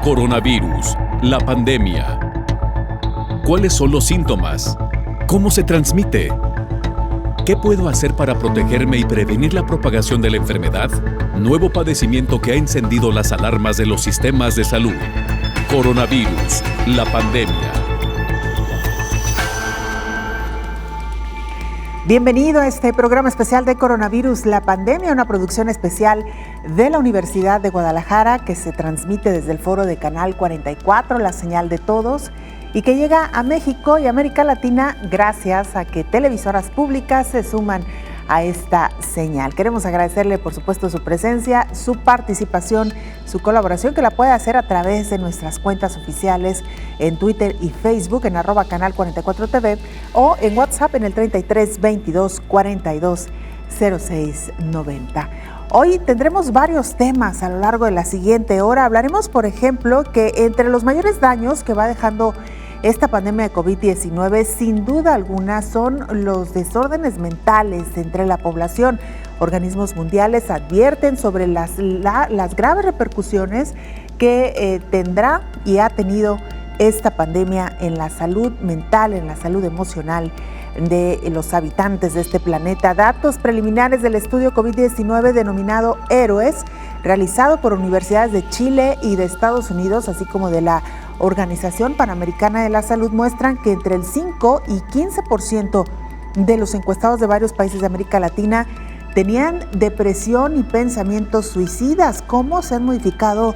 Coronavirus, la pandemia. ¿Cuáles son los síntomas? ¿Cómo se transmite? ¿Qué puedo hacer para protegerme y prevenir la propagación de la enfermedad? Nuevo padecimiento que ha encendido las alarmas de los sistemas de salud. Coronavirus, la pandemia. Bienvenido a este programa especial de Coronavirus, la pandemia, una producción especial de la Universidad de Guadalajara que se transmite desde el foro de Canal 44, la señal de todos, y que llega a México y América Latina gracias a que televisoras públicas se suman a esta señal. Queremos agradecerle, por supuesto, su presencia, su participación, su colaboración, que la puede hacer a través de nuestras cuentas oficiales en Twitter y Facebook, en @canal44tv, o en WhatsApp en el 33 22 42 06 90. Hoy tendremos varios temas a lo largo de la siguiente hora. Hablaremos, por ejemplo, que entre los mayores daños que va dejando esta pandemia de COVID-19, sin duda alguna, son los desórdenes mentales entre la población. Organismos mundiales advierten sobre las graves repercusiones que tendrá y ha tenido esta pandemia en la salud mental, en la salud emocional de los habitantes de este planeta. Datos preliminares del estudio COVID-19 denominado Héroes, realizado por universidades de Chile y de Estados Unidos, así como de la Organización Panamericana de la Salud, muestran que entre el 5 y 15% de los encuestados de varios países de América Latina tenían depresión y pensamientos suicidas. ¿Cómo se han modificado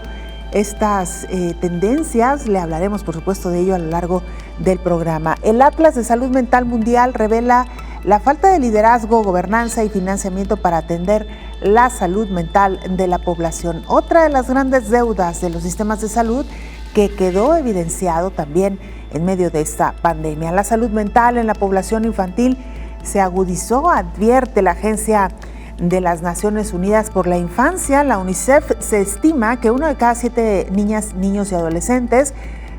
estas tendencias? Le hablaremos, por supuesto, de ello a lo largo del programa. El Atlas de Salud Mental Mundial revela la falta de liderazgo, gobernanza y financiamiento para atender la salud mental de la población. Otra de las grandes deudas de los sistemas de salud que quedó evidenciado también en medio de esta pandemia. La salud mental en la población infantil se agudizó, advierte la Agencia de las Naciones Unidas por la Infancia, la UNICEF. Se estima que 1 de cada 7 niñas, niños y adolescentes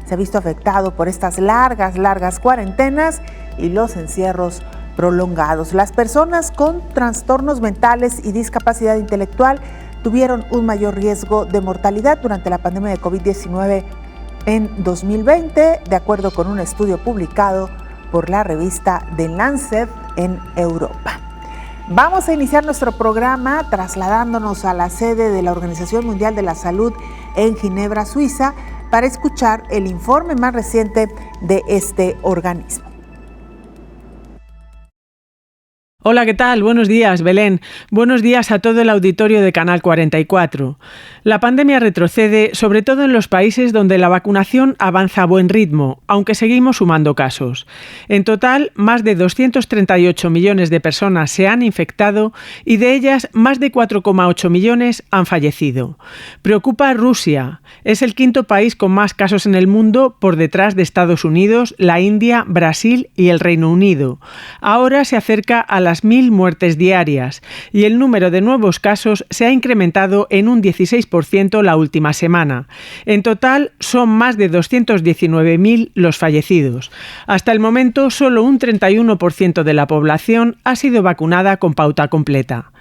se ha visto afectado por estas largas cuarentenas y los encierros prolongados. Las personas con trastornos mentales y discapacidad intelectual tuvieron un mayor riesgo de mortalidad durante la pandemia de COVID-19 en 2020, de acuerdo con un estudio publicado por la revista The Lancet en Europa. Vamos a iniciar nuestro programa trasladándonos a la sede de la Organización Mundial de la Salud en Ginebra, Suiza, para escuchar el informe más reciente de este organismo. Hola, ¿qué tal? Buenos días, Belén. Buenos días a todo el auditorio de Canal 44. La pandemia retrocede, sobre todo en los países donde la vacunación avanza a buen ritmo, aunque seguimos sumando casos. En total, más de 238 millones de personas se han infectado y de ellas más de 4,8 millones han fallecido. Preocupa a Rusia. Es el quinto país con más casos en el mundo, por detrás de Estados Unidos, la India, Brasil y el Reino Unido. Ahora se acerca a las 1.000 muertes diarias y el número de nuevos casos se ha incrementado en un 16% la última semana. En total son más de 219.000 los fallecidos. Hasta el momento solo un 31% de la población ha sido vacunada con pauta completa.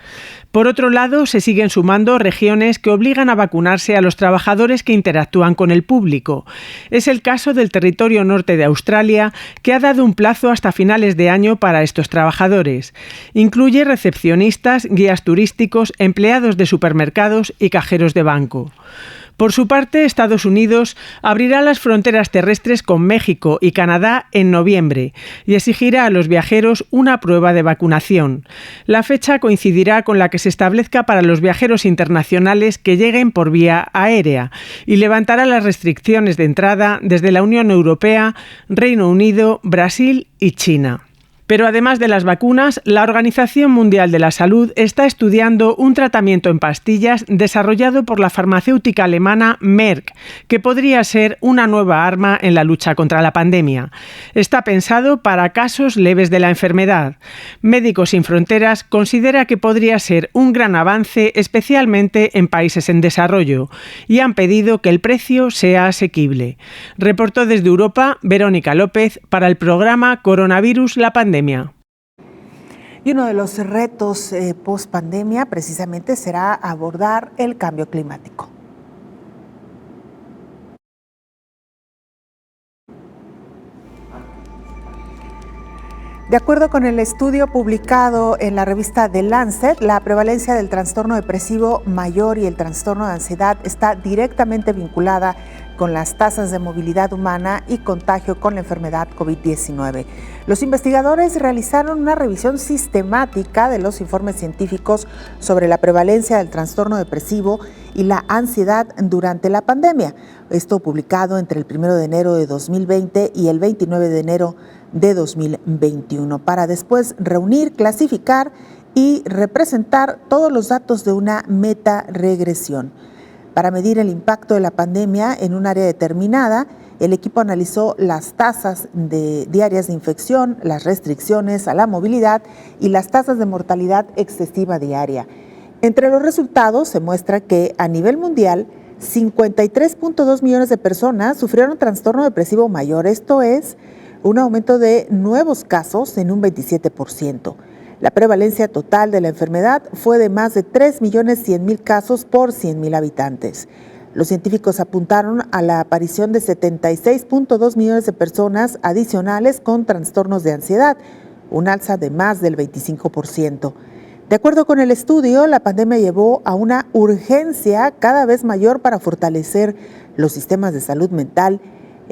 Por otro lado, se siguen sumando regiones que obligan a vacunarse a los trabajadores que interactúan con el público. Es el caso del territorio norte de Australia, que ha dado un plazo hasta finales de año para estos trabajadores. Incluye recepcionistas, guías turísticos, empleados de supermercados y cajeros de banco. Por su parte, Estados Unidos abrirá las fronteras terrestres con México y Canadá en noviembre y exigirá a los viajeros una prueba de vacunación. La fecha coincidirá con la que se establezca para los viajeros internacionales que lleguen por vía aérea y levantará las restricciones de entrada desde la Unión Europea, Reino Unido, Brasil y China. Pero además de las vacunas, la Organización Mundial de la Salud está estudiando un tratamiento en pastillas desarrollado por la farmacéutica alemana Merck, que podría ser una nueva arma en la lucha contra la pandemia. Está pensado para casos leves de la enfermedad. Médicos Sin Fronteras considera que podría ser un gran avance, especialmente en países en desarrollo, y han pedido que el precio sea asequible. Reportó desde Europa Verónica López para el programa Coronavirus, la pandemia. Y uno de los retos post-pandemia precisamente será abordar el cambio climático. De acuerdo con el estudio publicado en la revista The Lancet, la prevalencia del trastorno depresivo mayor y el trastorno de ansiedad está directamente vinculada con las tasas de movilidad humana y contagio con la enfermedad COVID-19. Los investigadores realizaron una revisión sistemática de los informes científicos sobre la prevalencia del trastorno depresivo y la ansiedad durante la pandemia. Esto publicado entre el 1 de enero de 2020 y el 29 de enero de 2021, para después reunir, clasificar y representar todos los datos de una metaregresión. Para medir el impacto de la pandemia en un área determinada, el equipo analizó las tasas diarias de infección, las restricciones a la movilidad y las tasas de mortalidad excesiva diaria. Entre los resultados se muestra que a nivel mundial, 53.2 millones de personas sufrieron trastorno depresivo mayor, esto es, un aumento de nuevos casos en un 27%. La prevalencia total de la enfermedad fue de más de 3.100.000 casos por 100.000 habitantes. Los científicos apuntaron a la aparición de 76.2 millones de personas adicionales con trastornos de ansiedad, un alza de más del 25%. De acuerdo con el estudio, la pandemia llevó a una urgencia cada vez mayor para fortalecer los sistemas de salud mental.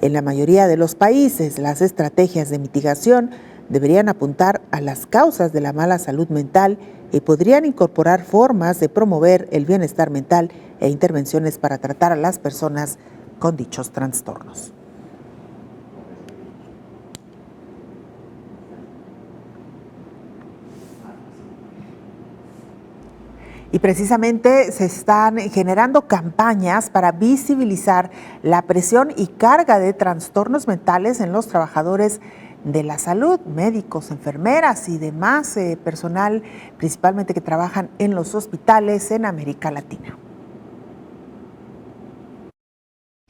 En la mayoría de los países, las estrategias de mitigación deberían apuntar a las causas de la mala salud mental y podrían incorporar formas de promover el bienestar mental e intervenciones para tratar a las personas con dichos trastornos. Y precisamente se están generando campañas para visibilizar la presión y carga de trastornos mentales en los trabajadores de la salud, médicos, enfermeras y demás personal, principalmente que trabajan en los hospitales en América Latina.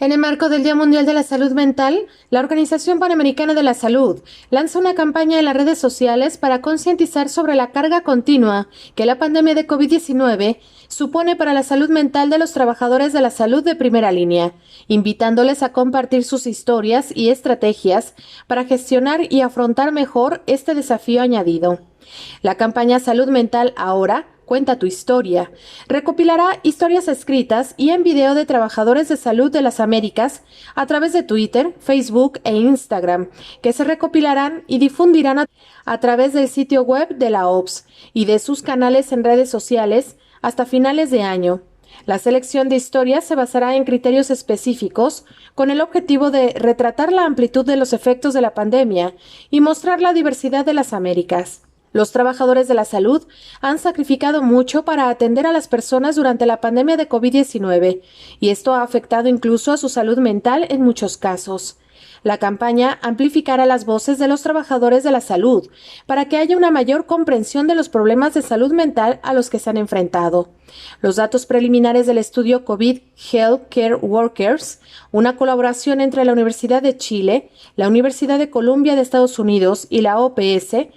En el marco del Día Mundial de la Salud Mental, la Organización Panamericana de la Salud lanza una campaña en las redes sociales para concientizar sobre la carga continua que la pandemia de COVID-19 supone para la salud mental de los trabajadores de la salud de primera línea, invitándoles a compartir sus historias y estrategias para gestionar y afrontar mejor este desafío añadido. La campaña Salud Mental Ahora Cuenta tu historia recopilará historias escritas y en video de trabajadores de salud de las Américas a través de Twitter, Facebook e Instagram, que se recopilarán y difundirán a través del sitio web de la OPS y de sus canales en redes sociales hasta finales de año. La selección de historias se basará en criterios específicos con el objetivo de retratar la amplitud de los efectos de la pandemia y mostrar la diversidad de las Américas. Los trabajadores de la salud han sacrificado mucho para atender a las personas durante la pandemia de COVID-19 y esto ha afectado incluso a su salud mental en muchos casos. La campaña amplificará las voces de los trabajadores de la salud para que haya una mayor comprensión de los problemas de salud mental a los que se han enfrentado. Los datos preliminares del estudio COVID Healthcare Workers, una colaboración entre la Universidad de Chile, la Universidad de Columbia de Estados Unidos y la OPS,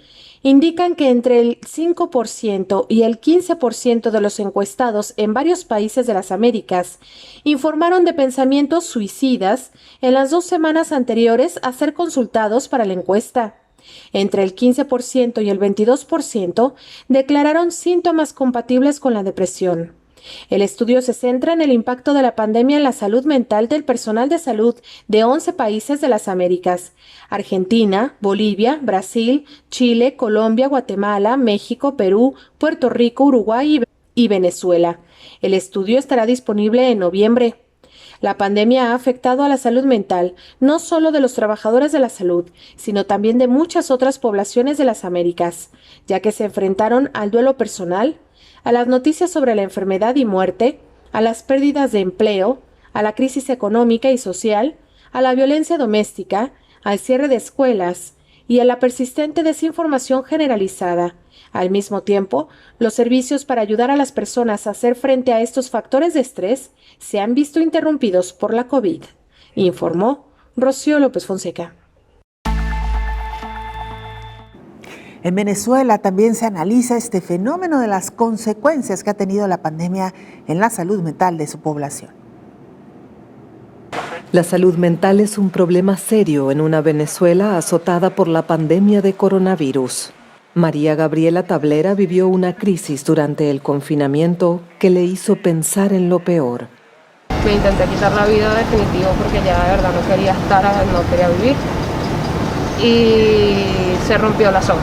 indican que entre el 5% y el 15% de los encuestados en varios países de las Américas informaron de pensamientos suicidas en las 2 semanas anteriores a ser consultados para la encuesta. Entre el 15% y el 22% declararon síntomas compatibles con la depresión. El estudio se centra en el impacto de la pandemia en la salud mental del personal de salud de 11 países de las Américas: Argentina, Bolivia, Brasil, Chile, Colombia, Guatemala, México, Perú, Puerto Rico, Uruguay y Venezuela. El estudio estará disponible en noviembre. La pandemia ha afectado a la salud mental, no solo de los trabajadores de la salud, sino también de muchas otras poblaciones de las Américas, ya que se enfrentaron al duelo personal, a las noticias sobre la enfermedad y muerte, a las pérdidas de empleo, a la crisis económica y social, a la violencia doméstica, al cierre de escuelas y a la persistente desinformación generalizada. Al mismo tiempo, los servicios para ayudar a las personas a hacer frente a estos factores de estrés se han visto interrumpidos por la COVID, informó Rocío López Fonseca. En Venezuela también se analiza este fenómeno de las consecuencias que ha tenido la pandemia en la salud mental de su población. La salud mental es un problema serio en una Venezuela azotada por la pandemia de coronavirus. María Gabriela Tablera vivió una crisis durante el confinamiento que le hizo pensar en lo peor. Me intenté quitar la vida definitivo porque ya de verdad no quería estar, no quería vivir y se rompió la soga.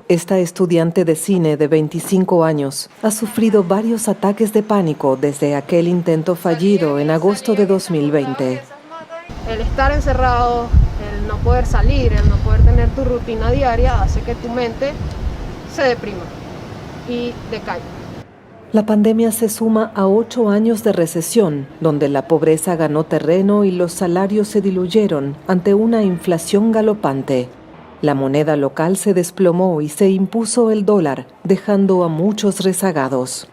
Esta estudiante de cine de 25 años ha sufrido varios ataques de pánico desde aquel intento fallido en agosto de 2020. El estar encerrado, el no poder salir, el no poder tener tu rutina diaria hace que tu mente se deprima y decaiga. La pandemia se suma a 8 años de recesión, donde la pobreza ganó terreno y los salarios se diluyeron ante una inflación galopante. La moneda local se desplomó y se impuso el dólar, dejando a muchos rezagados.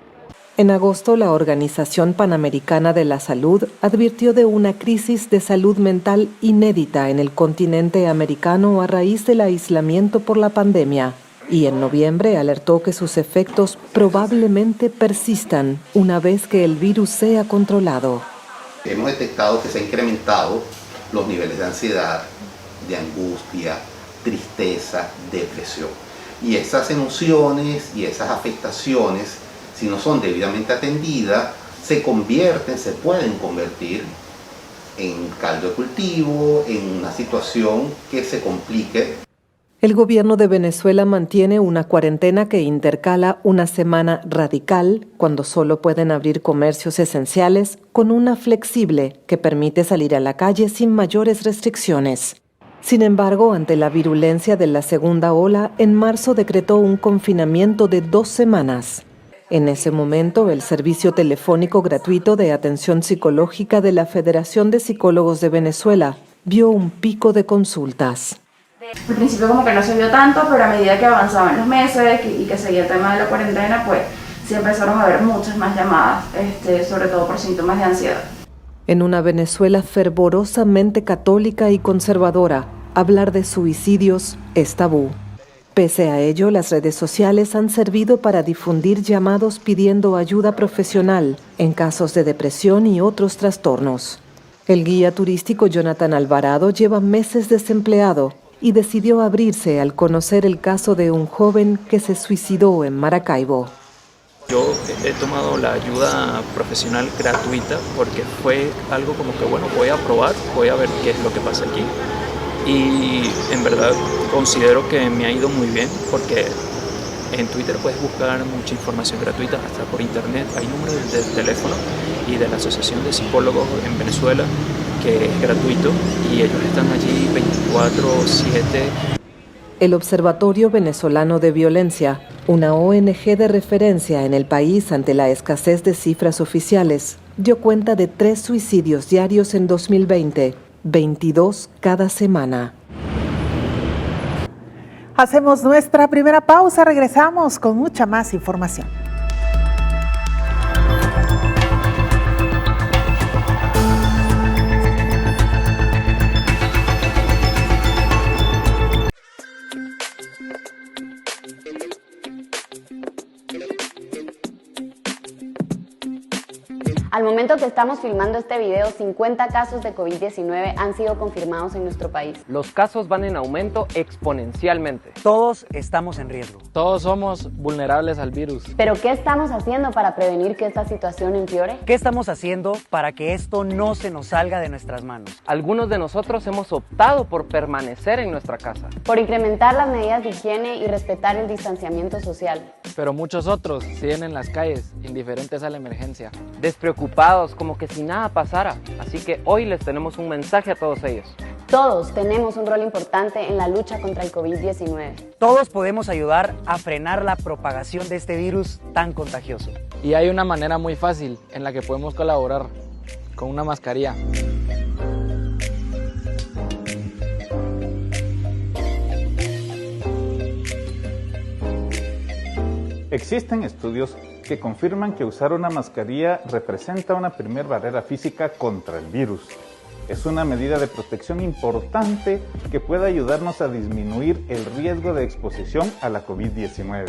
En agosto, la Organización Panamericana de la Salud advirtió de una crisis de salud mental inédita en el continente americano a raíz del aislamiento por la pandemia. Y en noviembre alertó que sus efectos probablemente persistan una vez que el virus sea controlado. Hemos detectado que se han incrementado los niveles de ansiedad, de angustia, tristeza, depresión. Y esas emociones y esas afectaciones, si no son debidamente atendidas, se pueden convertir en caldo de cultivo, en una situación que se complique. El gobierno de Venezuela mantiene una cuarentena que intercala una semana radical, cuando solo pueden abrir comercios esenciales, con una flexible que permite salir a la calle sin mayores restricciones. Sin embargo, ante la virulencia de la segunda ola, en marzo decretó un confinamiento de 2 semanas. En ese momento, el servicio telefónico gratuito de atención psicológica de la Federación de Psicólogos de Venezuela vio un pico de consultas. Al principio como que no se vio tanto, pero a medida que avanzaban los meses y que seguía el tema de la cuarentena, pues sí empezaron a haber muchas más llamadas, sobre todo por síntomas de ansiedad. En una Venezuela fervorosamente católica y conservadora, hablar de suicidios es tabú. Pese a ello, las redes sociales han servido para difundir llamados pidiendo ayuda profesional en casos de depresión y otros trastornos. El guía turístico Jonathan Alvarado lleva meses desempleado y decidió abrirse al conocer el caso de un joven que se suicidó en Maracaibo. Yo he tomado la ayuda profesional gratuita porque fue algo como que, bueno, voy a probar, voy a ver qué es lo que pasa aquí. Y en verdad considero que me ha ido muy bien porque en Twitter puedes buscar mucha información gratuita, hasta por internet. Hay números de teléfono y de la Asociación de Psicólogos en Venezuela, que es gratuito, y ellos están allí 24/7. El Observatorio Venezolano de Violencia, una ONG de referencia en el país ante la escasez de cifras oficiales, dio cuenta de 3 suicidios diarios en 2020, 22 cada semana. Hacemos nuestra primera pausa, regresamos con mucha más información. Al momento que estamos filmando este video, 50 casos de COVID-19 han sido confirmados en nuestro país. Los casos van en aumento exponencialmente. Todos estamos en riesgo. Todos somos vulnerables al virus. ¿Pero qué estamos haciendo para prevenir que esta situación empeore? ¿Qué estamos haciendo para que esto no se nos salga de nuestras manos? Algunos de nosotros hemos optado por permanecer en nuestra casa. Por incrementar las medidas de higiene y respetar el distanciamiento social. Pero muchos otros siguen en las calles, indiferentes a la emergencia. Despreocupados, como que si nada pasara. Así que hoy les tenemos un mensaje a todos ellos. Todos tenemos un rol importante en la lucha contra el COVID-19. Todos podemos ayudar a frenar la propagación de este virus tan contagioso. Y hay una manera muy fácil en la que podemos colaborar, con una mascarilla. Existen estudios que confirman que usar una mascarilla representa una primera barrera física contra el virus. Es una medida de protección importante que puede ayudarnos a disminuir el riesgo de exposición a la COVID-19.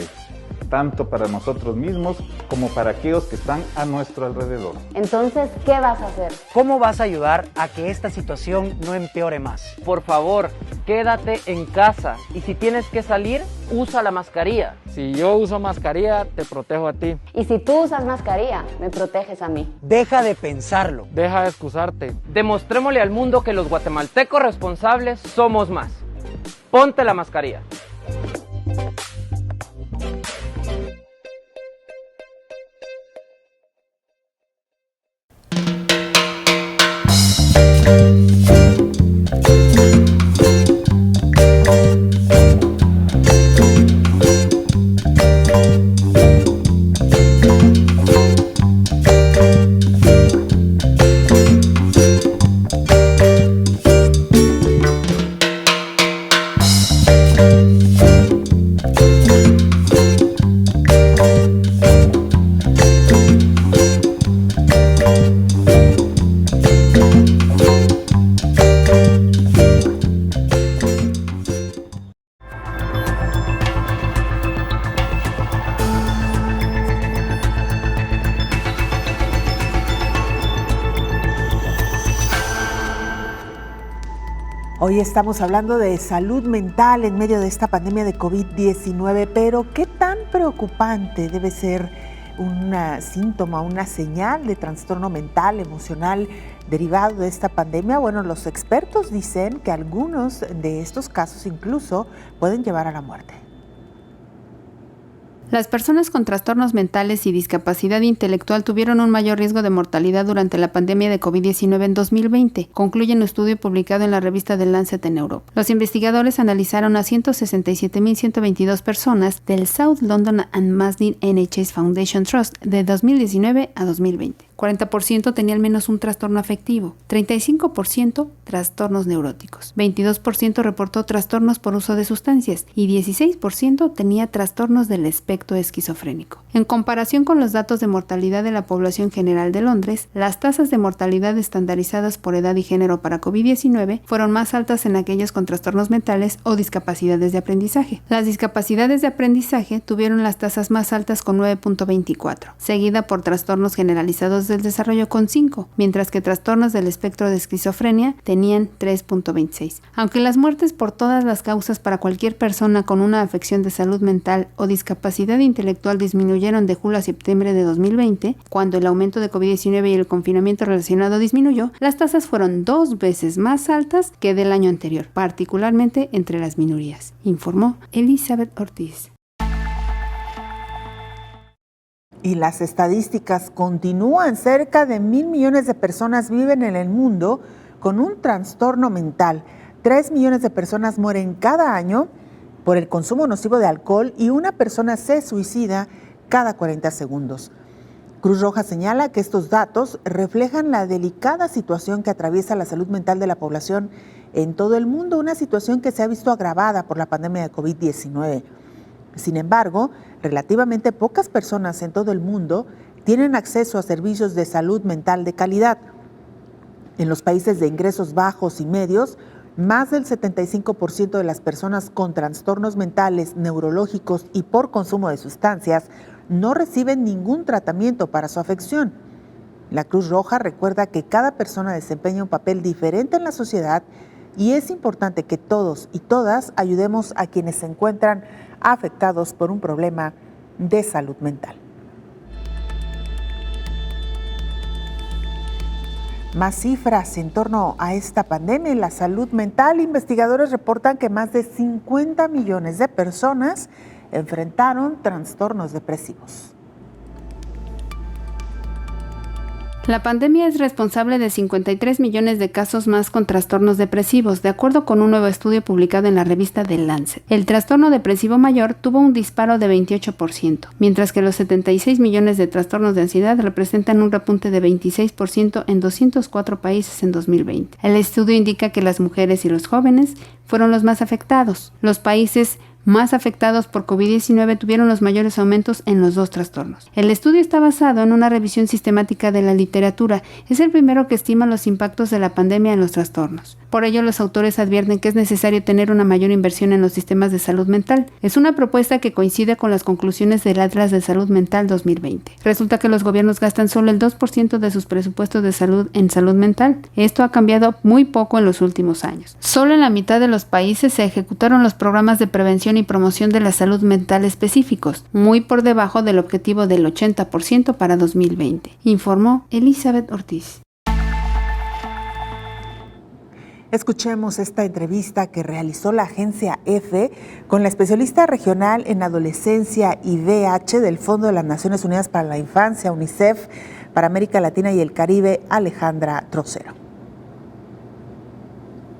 tanto para nosotros mismos como para aquellos que están a nuestro alrededor. Entonces, ¿qué vas a hacer? ¿Cómo vas a ayudar a que esta situación no empeore más? Por favor, quédate en casa y si tienes que salir, usa la mascarilla. Si yo uso mascarilla, te protejo a ti. Y si tú usas mascarilla, me proteges a mí. Deja de pensarlo. Deja de excusarte. Demostrémosle al mundo que los guatemaltecos responsables somos más. Ponte la mascarilla. Hoy estamos hablando de salud mental en medio de esta pandemia de COVID-19, pero ¿qué tan preocupante debe ser un síntoma, una señal de trastorno mental, emocional derivado de esta pandemia? Bueno, los expertos dicen que algunos de estos casos incluso pueden llevar a la muerte. Las personas con trastornos mentales y discapacidad intelectual tuvieron un mayor riesgo de mortalidad durante la pandemia de COVID-19 en 2020, concluye un estudio publicado en la revista The Lancet en Europa. Los investigadores analizaron a 167.122 personas del South London and Masdin NHS Foundation Trust de 2019 a 2020. 40% tenía al menos un trastorno afectivo, 35% trastornos neuróticos, 22% reportó trastornos por uso de sustancias y 16% tenía trastornos del espectro esquizofrénico. En comparación con los datos de mortalidad de la población general de Londres, las tasas de mortalidad estandarizadas por edad y género para COVID-19 fueron más altas en aquellos con trastornos mentales o discapacidades de aprendizaje. Las discapacidades de aprendizaje tuvieron las tasas más altas con 9.24, seguida por trastornos generalizados del desarrollo con 5, mientras que trastornos del espectro de esquizofrenia tenían 3.26. Aunque las muertes por todas las causas para cualquier persona con una afección de salud mental o discapacidad intelectual disminuyeron de julio a septiembre de 2020, cuando el aumento de COVID-19 y el confinamiento relacionado disminuyó, las tasas fueron 2 veces más altas que del año anterior, particularmente entre las minorías, informó Elizabeth Ortiz. Y las estadísticas continúan. Cerca de 1.000 millones de personas viven en el mundo con un trastorno mental. 3 millones de personas mueren cada año por el consumo nocivo de alcohol y una persona se suicida cada 40 segundos. Cruz Roja señala que estos datos reflejan la delicada situación que atraviesa la salud mental de la población en todo el mundo, una situación que se ha visto agravada por la pandemia de COVID-19. Sin embargo, relativamente pocas personas en todo el mundo tienen acceso a servicios de salud mental de calidad. En los países de ingresos bajos y medios, más del 75% de las personas con trastornos mentales, neurológicos y por consumo de sustancias no reciben ningún tratamiento para su afección. La Cruz Roja recuerda que cada persona desempeña un papel diferente en la sociedad y es importante que todos y todas ayudemos a quienes se encuentran afectados por un problema de salud mental. Más cifras en torno a esta pandemia en la salud mental. Investigadores reportan que más de 50 millones de personas enfrentaron trastornos depresivos. La pandemia es responsable de 53 millones de casos más con trastornos depresivos, de acuerdo con un nuevo estudio publicado en la revista The Lancet. El trastorno depresivo mayor tuvo un disparo de 28%, mientras que los 76 millones de trastornos de ansiedad representan un repunte de 26% en 204 países en 2020. El estudio indica que las mujeres y los jóvenes fueron los más afectados. Los países más afectados por COVID-19 tuvieron los mayores aumentos en los dos trastornos. El estudio está basado en una revisión sistemática de la literatura. Es el primero que estima los impactos de la pandemia en los trastornos. Por ello, los autores advierten que es necesario tener una mayor inversión en los sistemas de salud mental. Es una propuesta que coincide con las conclusiones del Atlas de Salud Mental 2020. Resulta que los gobiernos gastan solo el 2% de sus presupuestos de salud en salud mental. Esto ha cambiado muy poco en los últimos años. Solo en la mitad de los países se ejecutaron los programas de prevención y promoción de la salud mental específicos, muy por debajo del objetivo del 80% para 2020, informó Elizabeth Ortiz. Escuchemos esta entrevista que realizó la agencia EFE con la especialista regional en adolescencia y VIH del Fondo de las Naciones Unidas para la Infancia, UNICEF, para América Latina y el Caribe, Alejandra Trocero.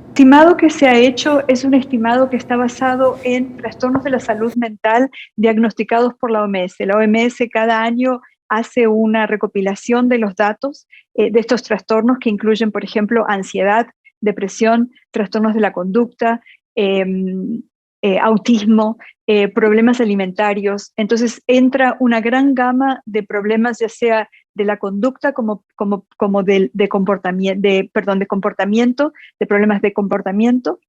El estimado que se ha hecho es un estimado que está basado en trastornos de la salud mental diagnosticados por la OMS. La OMS cada año hace una recopilación de los datos de estos trastornos que incluyen, por ejemplo, ansiedad, depresión, trastornos de la conducta, autismo, problemas alimentarios. Entonces entra una gran gama de problemas, ya sea de la conducta como de comportamiento, de problemas de comportamiento,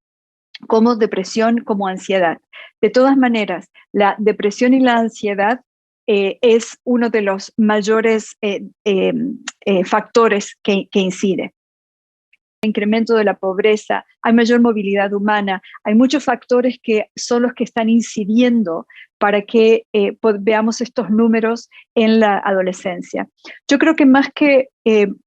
como depresión, como ansiedad. De todas maneras, la depresión y la ansiedad es uno de los mayores factores que incide. Incremento de la pobreza, hay mayor movilidad humana, hay muchos factores que son los que están incidiendo para que veamos estos números en la adolescencia. Yo creo que más que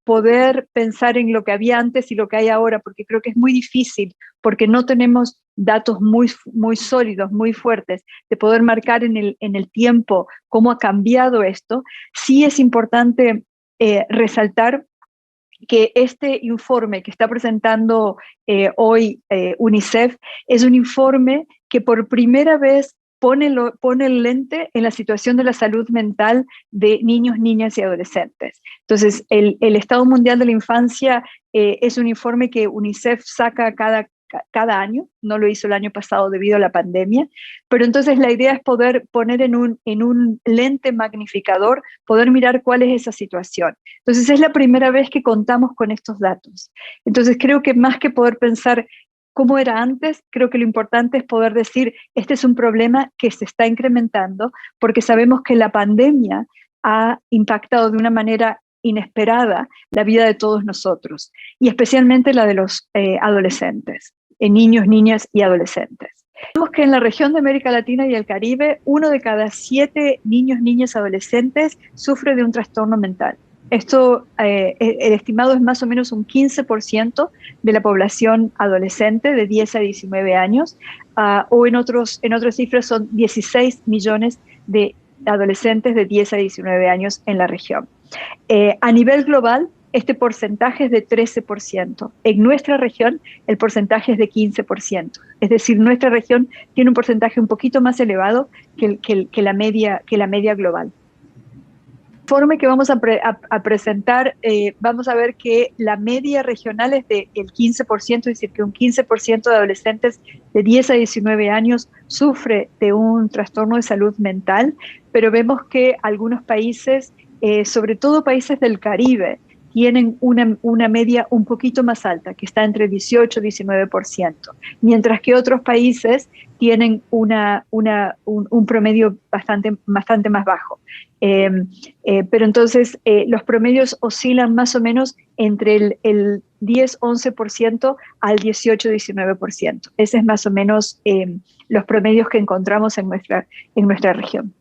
poder pensar en lo que había antes y lo que hay ahora, porque creo que es muy difícil, porque no tenemos datos muy sólidos, muy fuertes, de poder marcar en el tiempo cómo ha cambiado esto, sí es importante resaltar que este informe que está presentando hoy UNICEF es un informe que por primera vez pone el lente en la situación de la salud mental de niños, niñas y adolescentes. Entonces, el Estado Mundial de la Infancia es un informe que UNICEF saca cada año, no lo hizo el año pasado debido a la pandemia, pero entonces la idea es poder poner en un lente magnificador, poder mirar cuál es esa situación. Entonces es la primera vez que contamos con estos datos. Entonces creo que más que poder pensar cómo era antes, creo que lo importante es poder decir, este es un problema que se está incrementando, porque sabemos que la pandemia ha impactado de una manera inesperada la vida de todos nosotros, y especialmente la de los adolescentes. Niños, niñas y adolescentes. Vemos que en la región de América Latina y el Caribe, 1 de cada 7 niños, niñas, adolescentes sufre de un trastorno mental. Esto, el estimado es más o menos un 15% de la población adolescente de 10 a 19 años, o en otras cifras son 16 millones de adolescentes de 10 a 19 años en la región. A nivel global, este porcentaje es de 13%. En nuestra región, el porcentaje es de 15%. Es decir, nuestra región tiene un porcentaje un poquito más elevado que la media global. El informe que vamos a presentar, vamos a ver que la media regional es del 15%, es decir, que un 15% de adolescentes de 10 a 19 años sufre de un trastorno de salud mental, pero vemos que algunos países, sobre todo países del Caribe, tienen una media un poquito más alta, que está entre 18 y 19%, mientras que otros países tienen un promedio bastante más bajo. Pero entonces los promedios oscilan más o menos entre el 10-11% al 18-19%. Ese es más o menos los promedios que encontramos en nuestra región.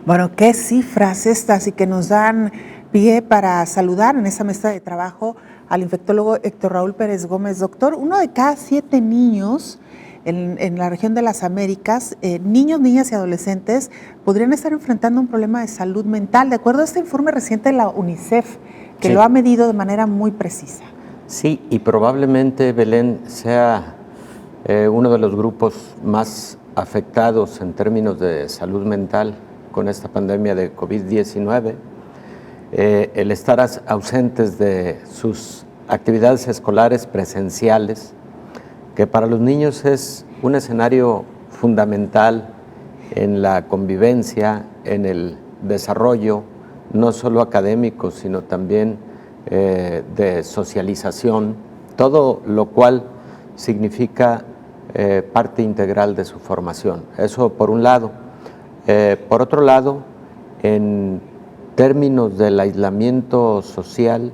Bueno, qué cifras estas y que nos dan pie para saludar en esa mesa de trabajo al infectólogo Héctor Raúl Pérez Gómez. Doctor, 1 de cada 7 niños en la región de las Américas, niños, niñas y adolescentes, podrían estar enfrentando un problema de salud mental, de acuerdo a este informe reciente de la UNICEF, que lo ha medido de manera muy precisa. Sí, y probablemente, Belén, sea uno de los grupos más afectados en términos de salud mental con esta pandemia de COVID-19. El estar ausentes de sus actividades escolares presenciales, que para los niños es un escenario fundamental en la convivencia, en el desarrollo, no solo académico, sino también de socialización, todo lo cual significa parte integral de su formación. Eso por un lado. Por otro lado, en términos del aislamiento social,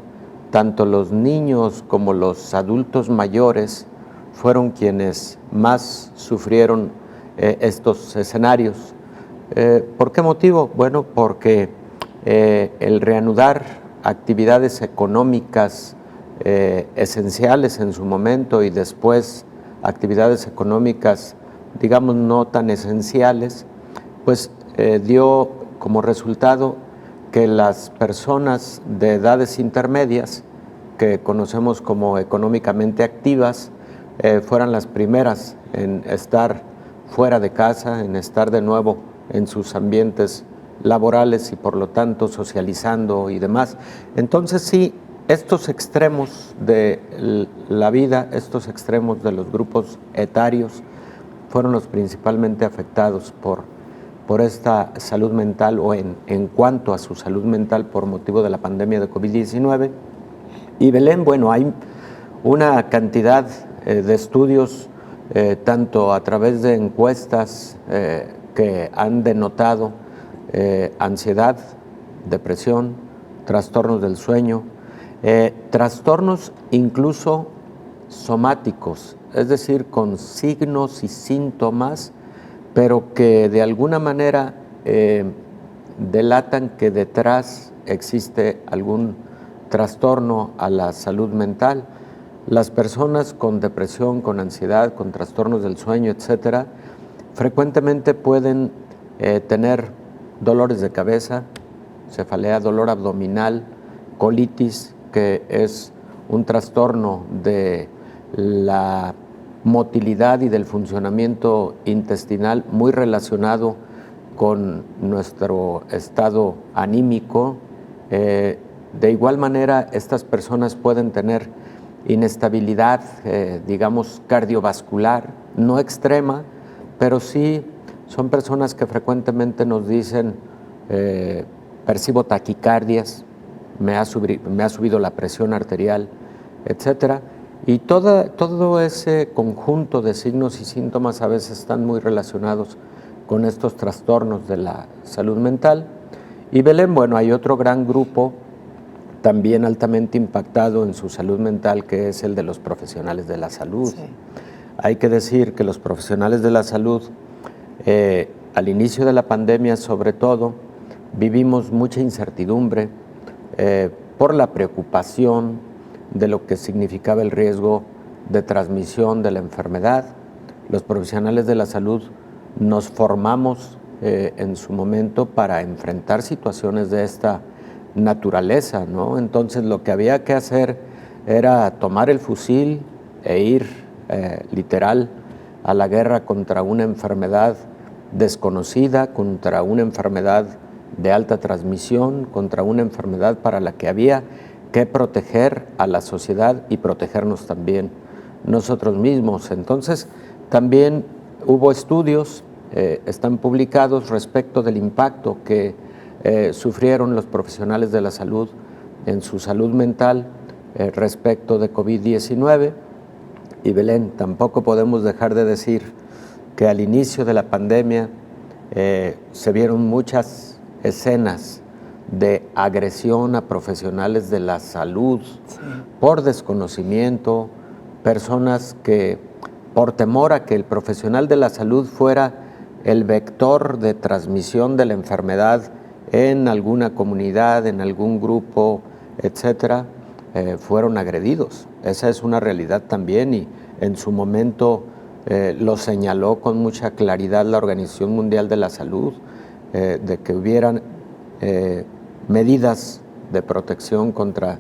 tanto los niños como los adultos mayores fueron quienes más sufrieron estos escenarios. ¿Por qué motivo? Bueno, porque el reanudar actividades económicas esenciales en su momento y después actividades económicas, digamos, no tan esenciales, pues dio como resultado que las personas de edades intermedias, que conocemos como económicamente activas, fueran las primeras en estar fuera de casa, en estar de nuevo en sus ambientes laborales y por lo tanto socializando y demás. Entonces sí, estos extremos de la vida, estos extremos de los grupos etarios fueron los principalmente afectados por esta salud mental o en cuanto a su salud mental por motivo de la pandemia de COVID-19. Y Belén, bueno, hay una cantidad de estudios, tanto a través de encuestas que han denotado ansiedad, depresión, trastornos del sueño, trastornos incluso somáticos, es decir, con signos y síntomas, pero que de alguna manera delatan que detrás existe algún trastorno a la salud mental. Las personas con depresión, con ansiedad, con trastornos del sueño, etcétera, frecuentemente pueden tener dolores de cabeza, cefalea, dolor abdominal, colitis, que es un trastorno de la motilidad y del funcionamiento intestinal muy relacionado con nuestro estado anímico. De igual manera, estas personas pueden tener inestabilidad, digamos, cardiovascular, no extrema, pero sí son personas que frecuentemente nos dicen, percibo taquicardias, me ha subido la presión arterial, etcétera. Y todo ese conjunto de signos y síntomas a veces están muy relacionados con estos trastornos de la salud mental. Y Belén, bueno, hay otro gran grupo también altamente impactado en su salud mental, que es el de los profesionales de la salud. Sí. Hay que decir que los profesionales de la salud, al inicio de la pandemia sobre todo, vivimos mucha incertidumbre por la preocupación de lo que significaba el riesgo de transmisión de la enfermedad. Los profesionales de la salud nos formamos en su momento para enfrentar situaciones de esta naturaleza, ¿no? Entonces lo que había que hacer era tomar el fusil e ir literal a la guerra contra una enfermedad desconocida, contra una enfermedad de alta transmisión, contra una enfermedad para la que había que proteger a la sociedad y protegernos también nosotros mismos. Entonces, también hubo estudios, están publicados respecto del impacto que sufrieron los profesionales de la salud en su salud mental respecto de COVID-19. Y Belén, tampoco podemos dejar de decir que al inicio de la pandemia se vieron muchas escenas de agresión a profesionales de la salud, sí, por desconocimiento, personas que por temor a que el profesional de la salud fuera el vector de transmisión de la enfermedad en alguna comunidad, en algún grupo, etcétera, fueron agredidos. Esa es una realidad también y en su momento lo señaló con mucha claridad la Organización Mundial de la Salud, de que hubieran medidas de protección contra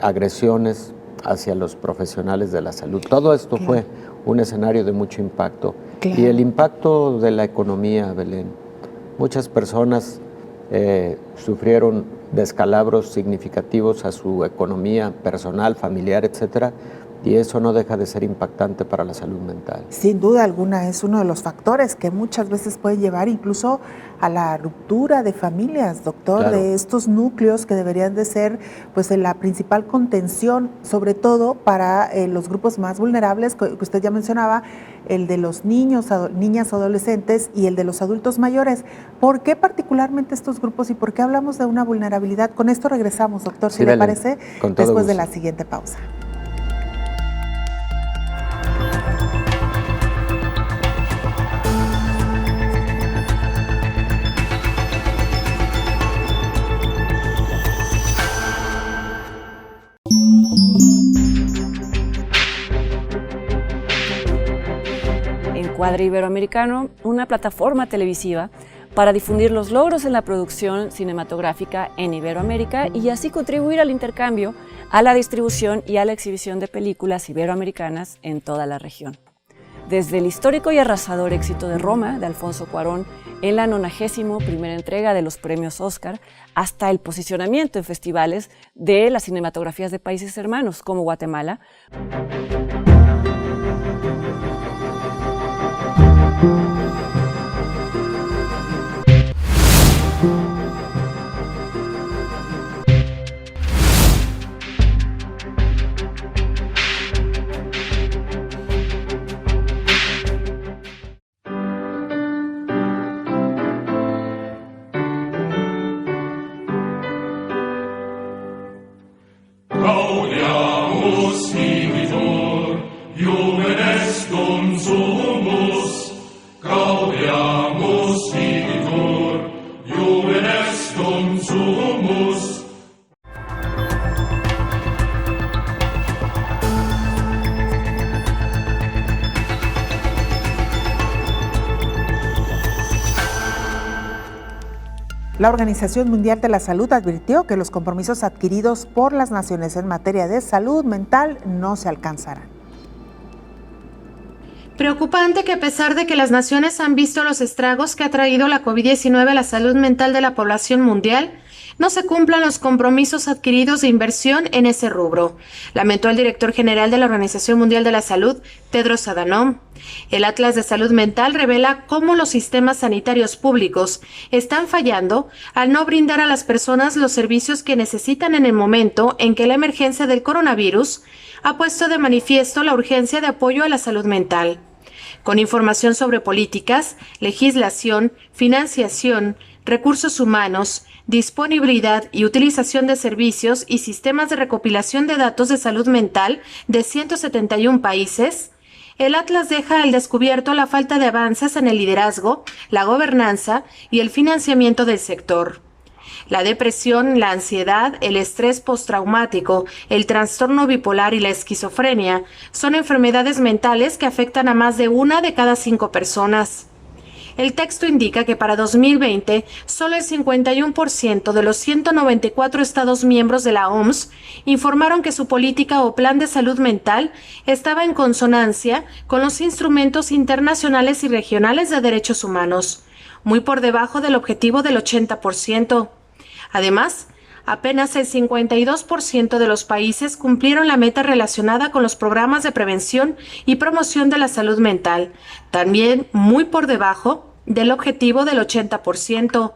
agresiones hacia los profesionales de la salud. Todo esto claro, fue un escenario de mucho impacto. Claro. Y el impacto de la economía, Belén. Muchas personas sufrieron descalabros significativos a su economía personal, familiar, etcétera, y eso no deja de ser impactante para la salud mental. Sin duda alguna es uno de los factores que muchas veces pueden llevar incluso a la ruptura de familias, doctor, claro, de estos núcleos que deberían de ser pues la principal contención, sobre todo para los grupos más vulnerables, que usted ya mencionaba, el de los niños, niñas, adolescentes y el de los adultos mayores. ¿Por qué particularmente estos grupos y por qué hablamos de una vulnerabilidad? Con esto regresamos, doctor, si le parece, después de la siguiente pausa. Encuadre Iberoamericano, una plataforma televisiva para difundir los logros en la producción cinematográfica en Iberoamérica y así contribuir al intercambio, a la distribución y a la exhibición de películas iberoamericanas en toda la región. Desde el histórico y arrasador éxito de Roma, de Alfonso Cuarón, en la 91ª entrega de los premios Oscar, hasta el posicionamiento en festivales de las cinematografías de países hermanos como Guatemala. Gaudiamus vigitur, Iumen est consumus. Gaudiamus vigitur, Iumen est consumus. La Organización Mundial de la Salud advirtió que los compromisos adquiridos por las naciones en materia de salud mental no se alcanzarán. Preocupante que a pesar de que las naciones han visto los estragos que ha traído la COVID-19 a la salud mental de la población mundial, no se cumplan los compromisos adquiridos de inversión en ese rubro, lamentó el director general de la Organización Mundial de la Salud, Tedros Adhanom. El Atlas de Salud Mental revela cómo los sistemas sanitarios públicos están fallando al no brindar a las personas los servicios que necesitan en el momento en que la emergencia del coronavirus ha puesto de manifiesto la urgencia de apoyo a la salud mental. Con información sobre políticas, legislación, financiación, recursos humanos, disponibilidad y utilización de servicios y sistemas de recopilación de datos de salud mental de 171 países, el Atlas deja al descubierto la falta de avances en el liderazgo, la gobernanza y el financiamiento del sector. La depresión, la ansiedad, el estrés postraumático, el trastorno bipolar y la esquizofrenia son enfermedades mentales que afectan a más de 1 de cada 5 personas. El texto indica que para 2020, solo el 51% de los 194 Estados miembros de la OMS informaron que su política o plan de salud mental estaba en consonancia con los instrumentos internacionales y regionales de derechos humanos, muy por debajo del objetivo del 80%. Además, apenas el 52% de los países cumplieron la meta relacionada con los programas de prevención y promoción de la salud mental, también muy por debajo del objetivo del 80%.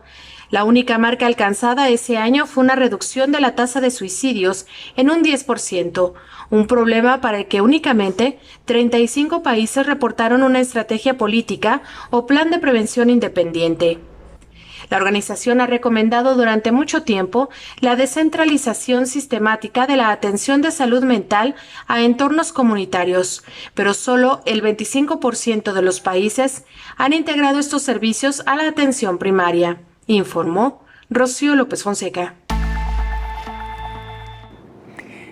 La única marca alcanzada ese año fue una reducción de la tasa de suicidios en un 10%, un problema para el que únicamente 35 países reportaron una estrategia política o plan de prevención independiente. La organización ha recomendado durante mucho tiempo la descentralización sistemática de la atención de salud mental a entornos comunitarios, pero solo el 25% de los países han integrado estos servicios a la atención primaria, informó Rocío López Fonseca.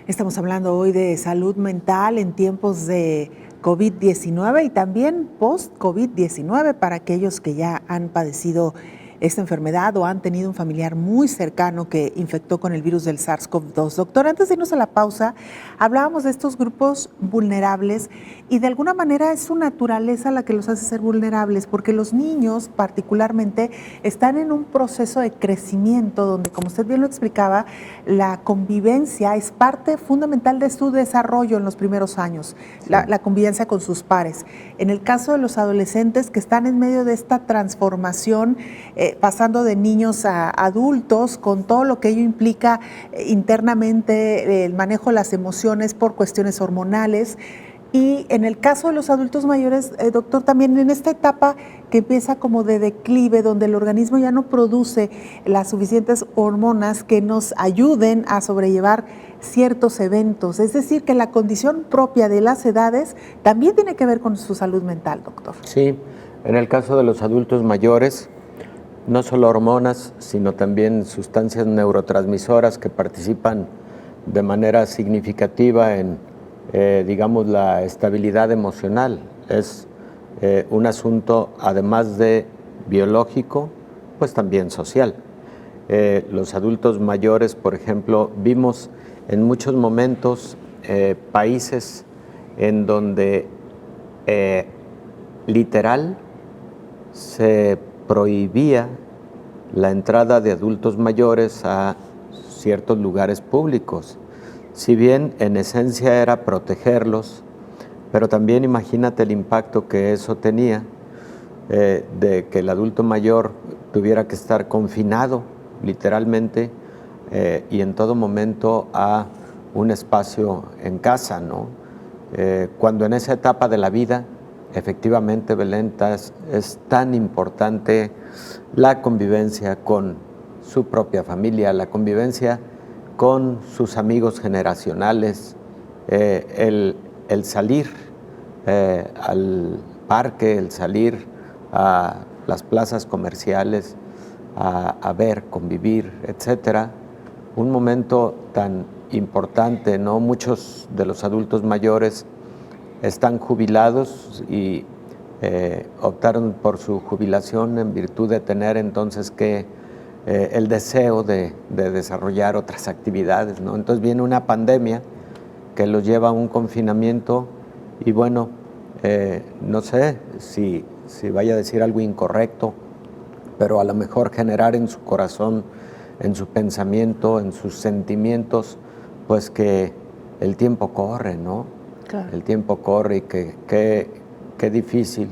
Estamos hablando hoy de salud mental en tiempos de COVID-19 y también post-COVID-19 para aquellos que ya han padecido esta enfermedad o han tenido un familiar muy cercano que infectó con el virus del SARS-CoV-2. Doctor, antes de irnos a la pausa, hablábamos de estos grupos vulnerables y de alguna manera es su naturaleza la que los hace ser vulnerables, porque los niños particularmente están en un proceso de crecimiento donde, como usted bien lo explicaba, la convivencia es parte fundamental de su desarrollo en los primeros años, la convivencia con sus pares. En el caso de los adolescentes que están en medio de esta transformación, pasando de niños a adultos, con todo lo que ello implica internamente, el manejo de las emociones por cuestiones hormonales. Y en el caso de los adultos mayores, doctor, también en esta etapa que empieza como de declive, donde el organismo ya no produce las suficientes hormonas que nos ayuden a sobrellevar ciertos eventos. Es decir, que la condición propia de las edades también tiene que ver con su salud mental, doctor. Sí, en el caso de los adultos mayores, no solo hormonas, sino también sustancias neurotransmisoras que participan de manera significativa en digamos, la estabilidad emocional. Es un asunto, además de biológico, pues también social. Los adultos mayores, por ejemplo, vimos en muchos momentos países en donde literal se prohibía la entrada de adultos mayores a ciertos lugares públicos. Si bien en esencia era protegerlos, pero también imagínate el impacto que eso tenía de que el adulto mayor tuviera que estar confinado literalmente y en todo momento a un espacio en casa, ¿no? Cuando en esa etapa de la vida, efectivamente, Belén, es tan importante la convivencia con su propia familia, la convivencia con sus amigos generacionales, el salir al parque, el salir a las plazas comerciales, a ver, convivir, etcétera. Un momento tan importante, ¿no? Muchos de los adultos mayores están jubilados y optaron por su jubilación en virtud de tener entonces que el deseo de desarrollar otras actividades, ¿no? Entonces viene una pandemia que los lleva a un confinamiento y bueno, no sé si vaya a decir algo incorrecto, pero a lo mejor generar en su corazón, en su pensamiento, en sus sentimientos, pues que el tiempo corre, ¿no? Claro. El tiempo corre y que qué difícil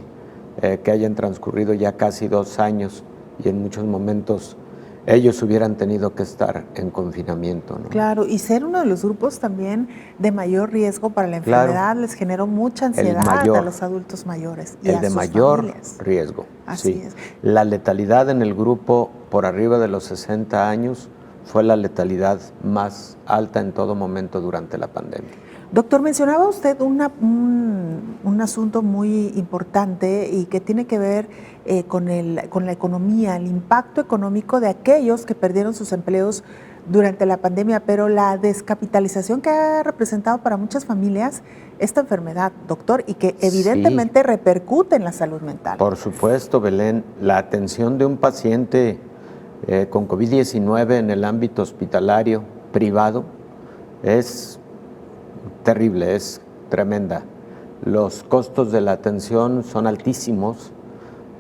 que hayan transcurrido ya casi 2 años y en muchos momentos ellos hubieran tenido que estar en confinamiento, ¿no? Claro, y ser uno de los grupos también de mayor riesgo para la enfermedad les generó mucha ansiedad a los adultos mayores y el de mayor riesgo. Así es. La letalidad en el grupo por arriba de los 60 años fue la letalidad más alta en todo momento durante la pandemia. Doctor, mencionaba usted un asunto muy importante y que tiene que ver con la economía, el impacto económico de aquellos que perdieron sus empleos durante la pandemia, pero la descapitalización que ha representado para muchas familias esta enfermedad, doctor, y que evidentemente repercute en la salud mental. Por supuesto, Belén, la atención de un paciente con COVID-19 en el ámbito hospitalario privado es terrible, es tremenda. Los costos de la atención son altísimos.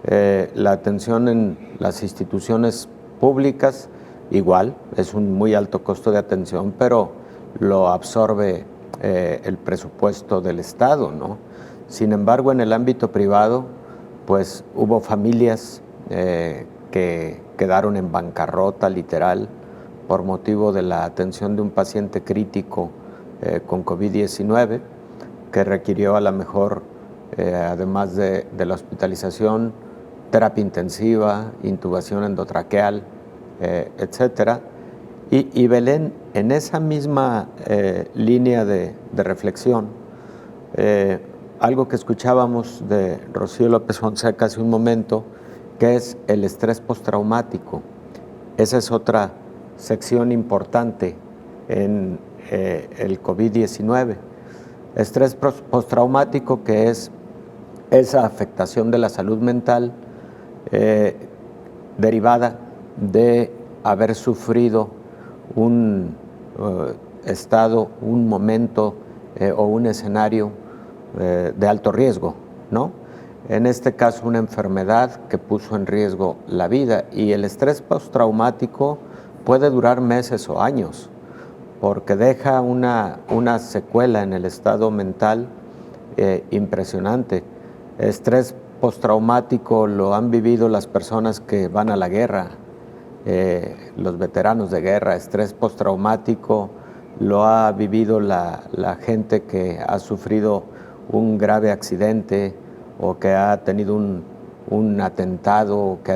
La atención en las instituciones públicas igual, es un muy alto costo de atención, pero lo absorbe el presupuesto del Estado, ¿no? Sin embargo, en el ámbito privado, pues hubo familias que quedaron en bancarrota literal por motivo de la atención de un paciente crítico con COVID-19, que requirió a lo mejor, además de la hospitalización, terapia intensiva, intubación endotraqueal, etcétera. Y Belén, en esa misma línea de reflexión, algo que escuchábamos de Rocío López Fonseca hace un momento, que es el estrés postraumático. Esa es otra sección importante en el COVID-19. Estrés postraumático, que es esa afectación de la salud mental derivada de haber sufrido un estado, un momento o un escenario de alto riesgo, ¿no? En este caso, una enfermedad que puso en riesgo la vida, y el estrés postraumático puede durar meses o años, porque deja una secuela en el estado mental impresionante. Estrés postraumático lo han vivido las personas que van a la guerra, los veteranos de guerra. Estrés postraumático lo ha vivido la gente que ha sufrido un grave accidente, o que ha tenido un atentado, o que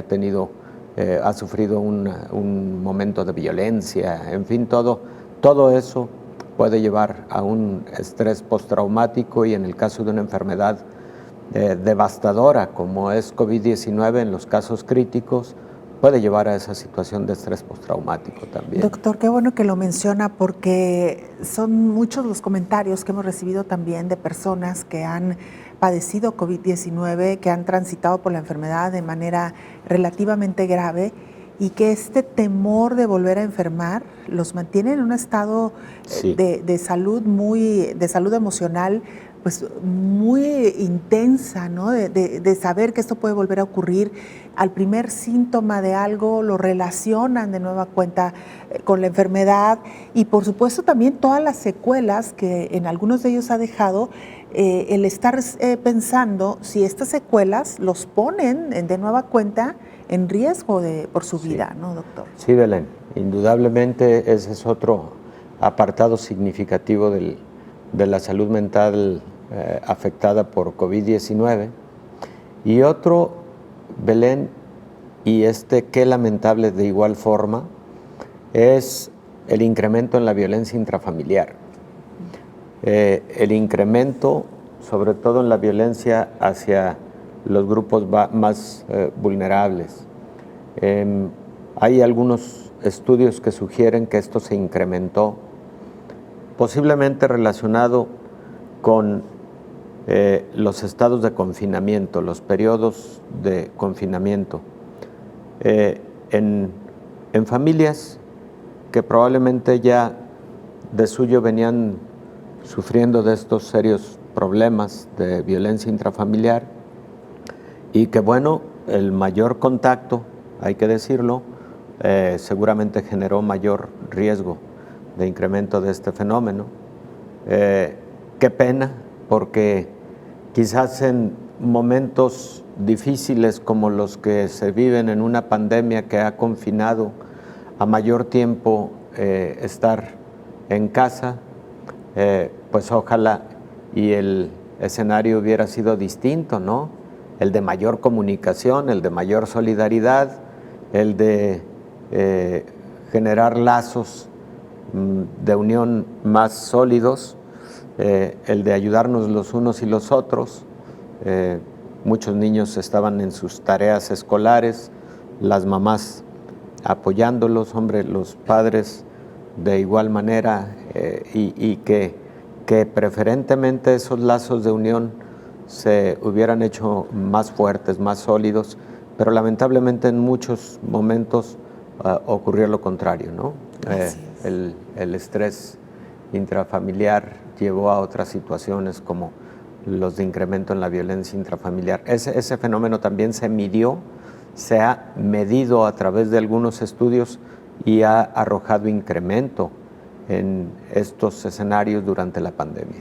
ha sufrido un momento de violencia. En fin, todo eso puede llevar a un estrés postraumático, y en el caso de una enfermedad devastadora como es COVID-19, en los casos críticos, puede llevar a esa situación de estrés postraumático también. Doctor, qué bueno que lo menciona, porque son muchos los comentarios que hemos recibido también de personas que han padecido COVID-19, que han transitado por la enfermedad de manera relativamente grave, y que este temor de volver a enfermar los mantiene en un estado de salud de salud emocional, pues muy intensa, ¿no? De saber que esto puede volver a ocurrir. Al primer síntoma de algo lo relacionan de nueva cuenta con la enfermedad, y por supuesto también todas las secuelas que en algunos de ellos ha dejado, el estar pensando si estas secuelas los ponen de nueva cuenta en riesgo por su vida, ¿no, doctor? Sí, Belén, indudablemente ese es otro apartado significativo de la salud mental afectada por COVID-19. Y otro, Belén, y qué lamentable de igual forma, es el incremento en la violencia intrafamiliar. El incremento, sobre todo en la violencia hacia los grupos más vulnerables. Hay algunos estudios que sugieren que esto se incrementó, posiblemente relacionado con los estados de confinamiento, los periodos de confinamiento. En familias que probablemente ya de suyo venían sufriendo de estos serios problemas de violencia intrafamiliar, y que bueno, el mayor contacto, hay que decirlo, seguramente generó mayor riesgo de incremento de este fenómeno. Qué pena, porque quizás en momentos difíciles como los que se viven en una pandemia que ha confinado a mayor tiempo estar en casa, pues ojalá y el escenario hubiera sido distinto, ¿no? El de mayor comunicación, el de mayor solidaridad, el de generar lazos de unión más sólidos, el de ayudarnos los unos y los otros. Muchos niños estaban en sus tareas escolares, las mamás apoyándolos, los padres de igual manera, y que preferentemente esos lazos de unión se hubieran hecho más fuertes, más sólidos, pero lamentablemente en muchos momentos ocurrió lo contrario, ¿no? El estrés intrafamiliar llevó a otras situaciones como los de incremento en la violencia intrafamiliar. Ese fenómeno también se ha medido a través de algunos estudios, y ha arrojado incremento en estos escenarios durante la pandemia.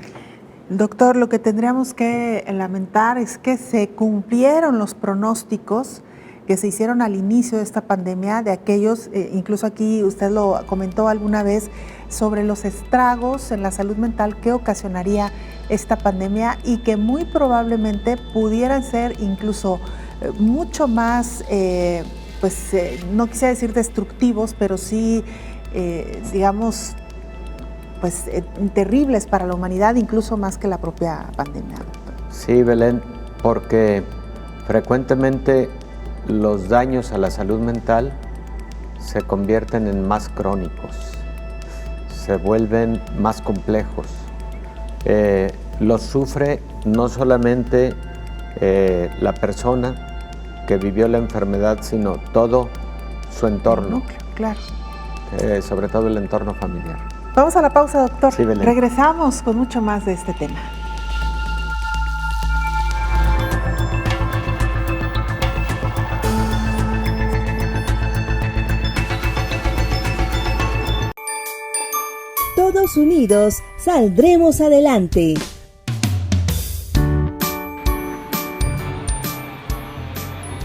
Doctor, lo que tendríamos que lamentar es que se cumplieron los pronósticos que se hicieron al inicio de esta pandemia, de aquellos, incluso aquí usted lo comentó alguna vez, sobre los estragos en la salud mental que ocasionaría esta pandemia, y que muy probablemente pudieran ser incluso mucho más, no quisiera decir destructivos, pero sí, digamos, pues terribles para la humanidad, incluso más que la propia pandemia. Sí, Belén, porque frecuentemente los daños a la salud mental se convierten en más crónicos, se vuelven más complejos. Los sufre no solamente la persona, que vivió la enfermedad, sino todo su entorno. Claro. Sobre todo el entorno familiar. Vamos a la pausa, doctor. Sí, Belén. Regresamos con mucho más de este tema. Todos unidos saldremos adelante.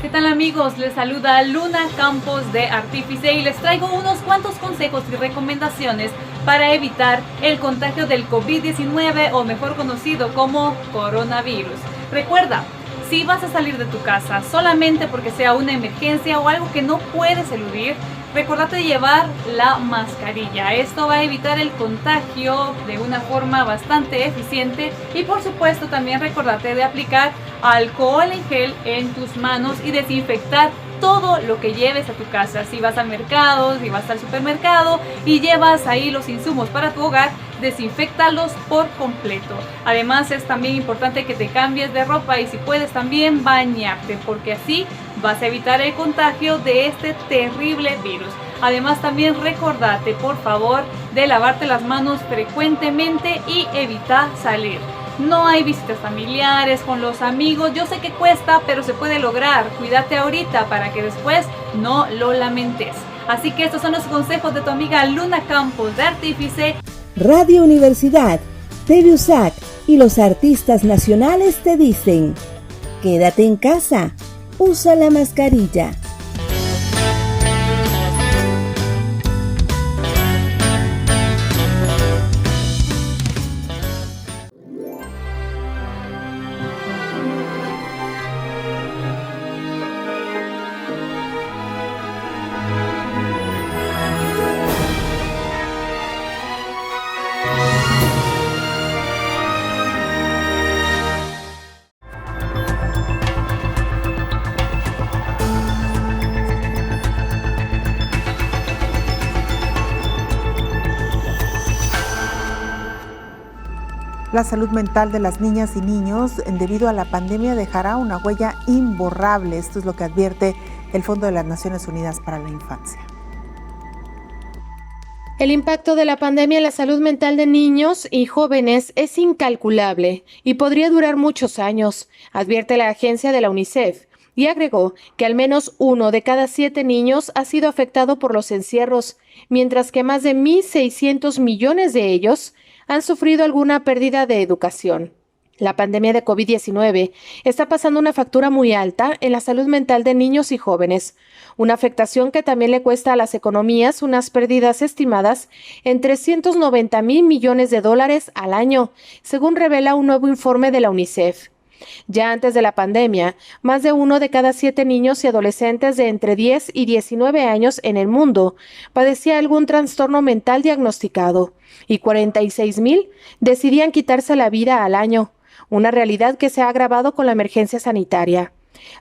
¿Qué tal, amigos? Les saluda Luna Campos de Artífice y les traigo unos cuantos consejos y recomendaciones para evitar el contagio del COVID-19 o mejor conocido como coronavirus. Recuerda, si vas a salir de tu casa solamente porque sea una emergencia o algo que no puedes eludir, recordate de llevar la mascarilla. Esto va a evitar el contagio de una forma bastante eficiente y por supuesto también recordate de aplicar alcohol en gel en tus manos y desinfectar todo lo que lleves a tu casa. Si vas al mercado, si vas al supermercado y llevas ahí los insumos para tu hogar, desinféctalos por completo. Además es también importante que te cambies de ropa y si puedes también bañarte, porque así vas a evitar el contagio de este terrible virus. Además también recordate por favor de lavarte las manos frecuentemente y evita salir. No hay visitas familiares con los amigos, yo sé que cuesta, pero se puede lograr. Cuídate ahorita para que después no lo lamentes. Así que estos son los consejos de tu amiga Luna Campos de Artífice. Radio Universidad, TV USAC y los artistas nacionales te dicen: quédate en casa, usa la mascarilla. La salud mental de las niñas y niños debido a la pandemia dejará una huella imborrable. Esto es lo que advierte el Fondo de las Naciones Unidas para la Infancia. El impacto de la pandemia en la salud mental de niños y jóvenes es incalculable y podría durar muchos años, advierte la agencia de la UNICEF, y agregó que al menos 1 de cada 7 niños ha sido afectado por los encierros, mientras que más de 1.600 millones de ellos han sufrido alguna pérdida de educación. La pandemia de COVID-19 está pasando una factura muy alta en la salud mental de niños y jóvenes, una afectación que también le cuesta a las economías unas pérdidas estimadas en $390,000 millones al año, según revela un nuevo informe de la UNICEF. Ya antes de la pandemia, más de 1 de cada 7 niños y adolescentes de entre 10 y 19 años en el mundo padecía algún trastorno mental diagnosticado y 46,000 decidían quitarse la vida al año, una realidad que se ha agravado con la emergencia sanitaria.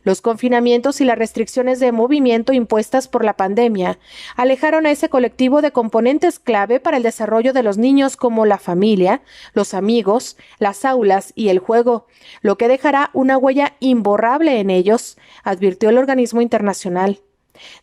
Los confinamientos y las restricciones de movimiento impuestas por la pandemia alejaron a ese colectivo de componentes clave para el desarrollo de los niños como la familia, los amigos, las aulas y el juego, lo que dejará una huella imborrable en ellos, advirtió el organismo internacional.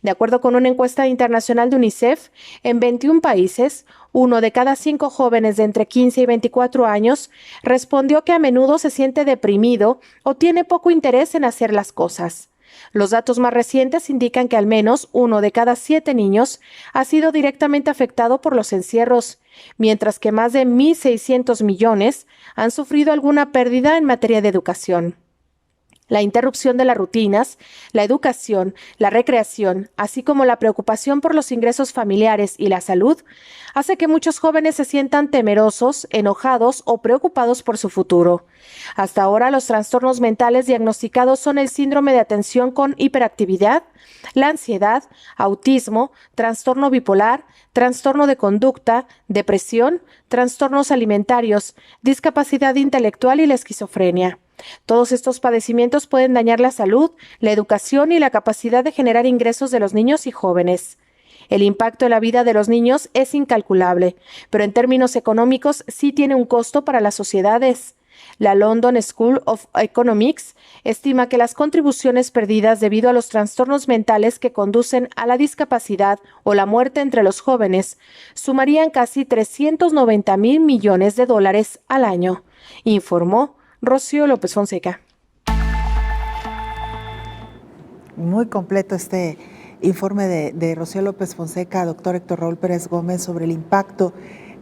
De acuerdo con una encuesta internacional de UNICEF, en 21 países, 1 de cada 5 jóvenes de entre 15 y 24 años respondió que a menudo se siente deprimido o tiene poco interés en hacer las cosas. Los datos más recientes indican que al menos 1 de cada 7 niños ha sido directamente afectado por los encierros, mientras que más de 1.600 millones han sufrido alguna pérdida en materia de educación. La interrupción de las rutinas, la educación, la recreación, así como la preocupación por los ingresos familiares y la salud, hace que muchos jóvenes se sientan temerosos, enojados o preocupados por su futuro. Hasta ahora, los trastornos mentales diagnosticados son el síndrome de atención con hiperactividad, la ansiedad, autismo, trastorno bipolar, trastorno de conducta, depresión, trastornos alimentarios, discapacidad intelectual y la esquizofrenia. Todos estos padecimientos pueden dañar la salud, la educación y la capacidad de generar ingresos de los niños y jóvenes. El impacto en la vida de los niños es incalculable, pero en términos económicos sí tiene un costo para las sociedades. La London School of Economics estima que las contribuciones perdidas debido a los trastornos mentales que conducen a la discapacidad o la muerte entre los jóvenes sumarían casi 390,000 millones de dólares al año, informó Rocío López Fonseca. Muy completo este informe de Rocío López Fonseca, doctor Héctor Raúl Pérez Gómez, sobre el impacto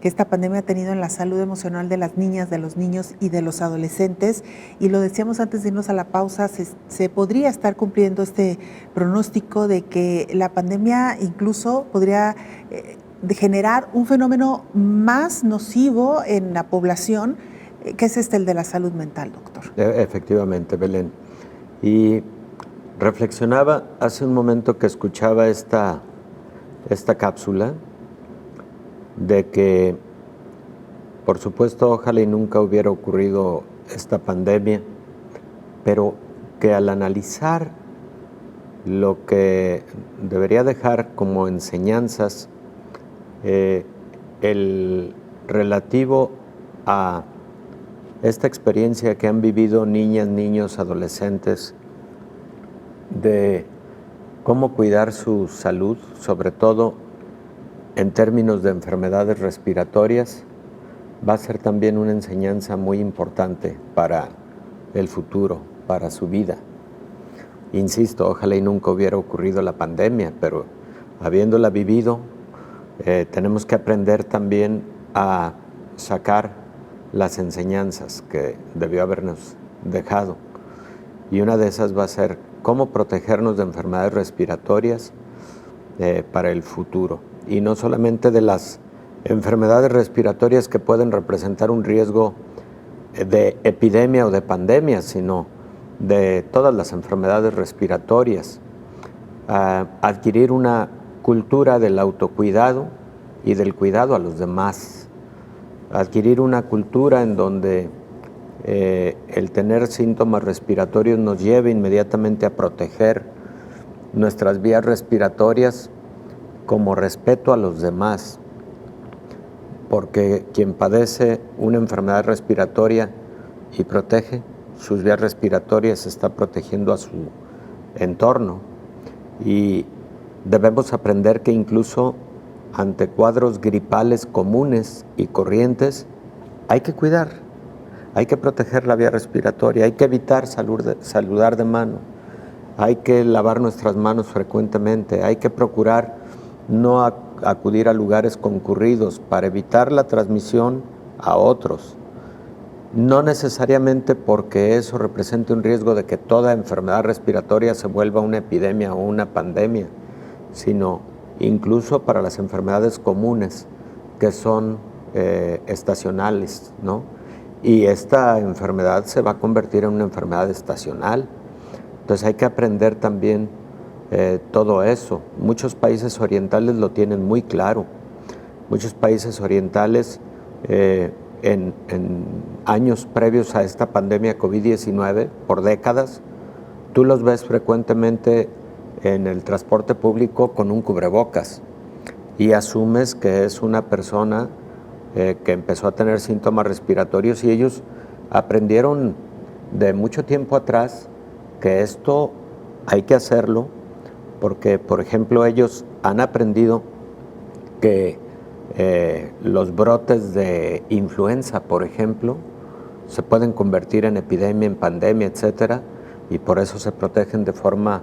que esta pandemia ha tenido en la salud emocional de las niñas, de los niños y de los adolescentes. Y lo decíamos antes de irnos a la pausa, se podría estar cumpliendo este pronóstico de que la pandemia incluso podría generar un fenómeno más nocivo en la población, que es el de la salud mental, doctor. Efectivamente, Belén. Y reflexionaba hace un momento que escuchaba esta cápsula, de que, por supuesto, ojalá y nunca hubiera ocurrido esta pandemia, pero que al analizar lo que debería dejar como enseñanzas, el relativo a esta experiencia que han vivido niñas, niños, adolescentes, de cómo cuidar su salud, sobre todo en términos de enfermedades respiratorias, va a ser también una enseñanza muy importante para el futuro, para su vida. Insisto, ojalá y nunca hubiera ocurrido la pandemia, pero habiéndola vivido, tenemos que aprender también a sacar las enseñanzas que debió habernos dejado. Y una de esas va a ser cómo protegernos de enfermedades respiratorias para el futuro. Y no solamente de las enfermedades respiratorias que pueden representar un riesgo de epidemia o de pandemia, sino de todas las enfermedades respiratorias. Adquirir una cultura del autocuidado y del cuidado a los demás. Adquirir una cultura en donde el tener síntomas respiratorios nos lleve inmediatamente a proteger nuestras vías respiratorias como respeto a los demás, porque quien padece una enfermedad respiratoria y protege sus vías respiratorias está protegiendo a su entorno. Y debemos aprender que incluso ante cuadros gripales comunes y corrientes hay que cuidar, hay que proteger la vía respiratoria, hay que evitar saludar de mano, hay que lavar nuestras manos frecuentemente, hay que procurar no acudir a lugares concurridos para evitar la transmisión a otros. No necesariamente porque eso represente un riesgo de que toda enfermedad respiratoria se vuelva una epidemia o una pandemia, sino incluso para las enfermedades comunes que son estacionales, ¿no? Y esta enfermedad se va a convertir en una enfermedad estacional. Entonces hay que aprender también todo eso. Muchos países orientales lo tienen muy claro. Muchos países orientales en años previos a esta pandemia COVID-19, por décadas, tú los ves frecuentemente en el transporte público con un cubrebocas y asumes que es una persona que empezó a tener síntomas respiratorios, y ellos aprendieron de mucho tiempo atrás que esto hay que hacerlo porque, por ejemplo, ellos han aprendido que los brotes de influenza, por ejemplo, se pueden convertir en epidemia, en pandemia, etcétera, y por eso se protegen de forma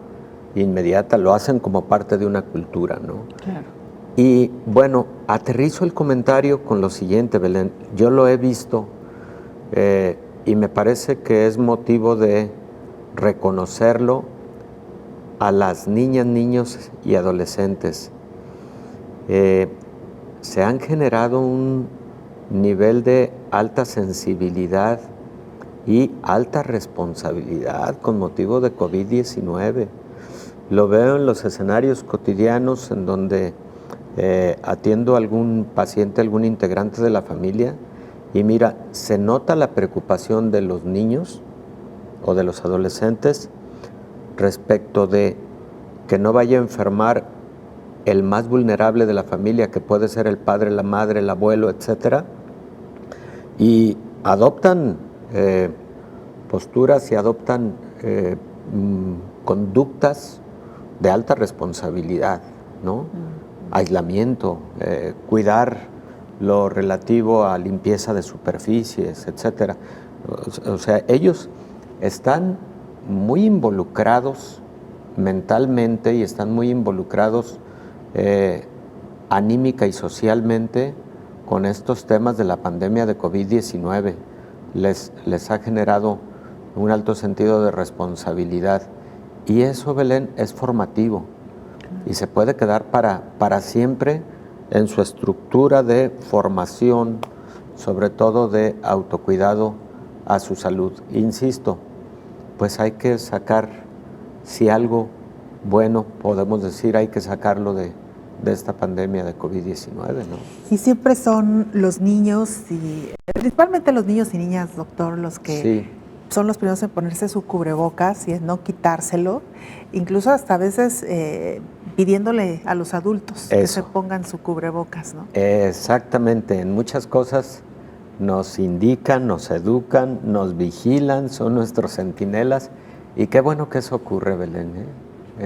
inmediata, lo hacen como parte de una cultura, ¿no? Claro. Y bueno, aterrizo el comentario con lo siguiente, Belén. Yo lo he visto y me parece que es motivo de reconocerlo a las niñas, niños y adolescentes. Se han generado un nivel de alta sensibilidad y alta responsabilidad con motivo de COVID-19. Lo veo en los escenarios cotidianos en donde atiendo a algún paciente, algún integrante de la familia, y mira, se nota la preocupación de los niños o de los adolescentes respecto de que no vaya a enfermar el más vulnerable de la familia, que puede ser el padre, la madre, el abuelo, etcétera, y adoptan posturas y adoptan conductas de alta responsabilidad, ¿no? Aislamiento, cuidar lo relativo a limpieza de superficies, etcétera. O sea, ellos están muy involucrados mentalmente y están muy involucrados anímica y socialmente con estos temas de la pandemia de COVID-19. Les ha generado un alto sentido de responsabilidad y eso, Belén, es formativo y se puede quedar para siempre en su estructura de formación, sobre todo de autocuidado a su salud. Insisto, pues hay que sacar, si algo bueno podemos decir, hay que sacarlo de esta pandemia de COVID-19, ¿no? Y siempre son los niños, y principalmente los niños y niñas, doctor, los que son los primeros en ponerse su cubrebocas y en no quitárselo, incluso hasta a veces pidiéndole a los adultos que se pongan su cubrebocas, ¿no? Exactamente, en muchas cosas nos indican, nos educan, nos vigilan, son nuestros centinelas, y qué bueno que eso ocurre, Belén, ¿eh?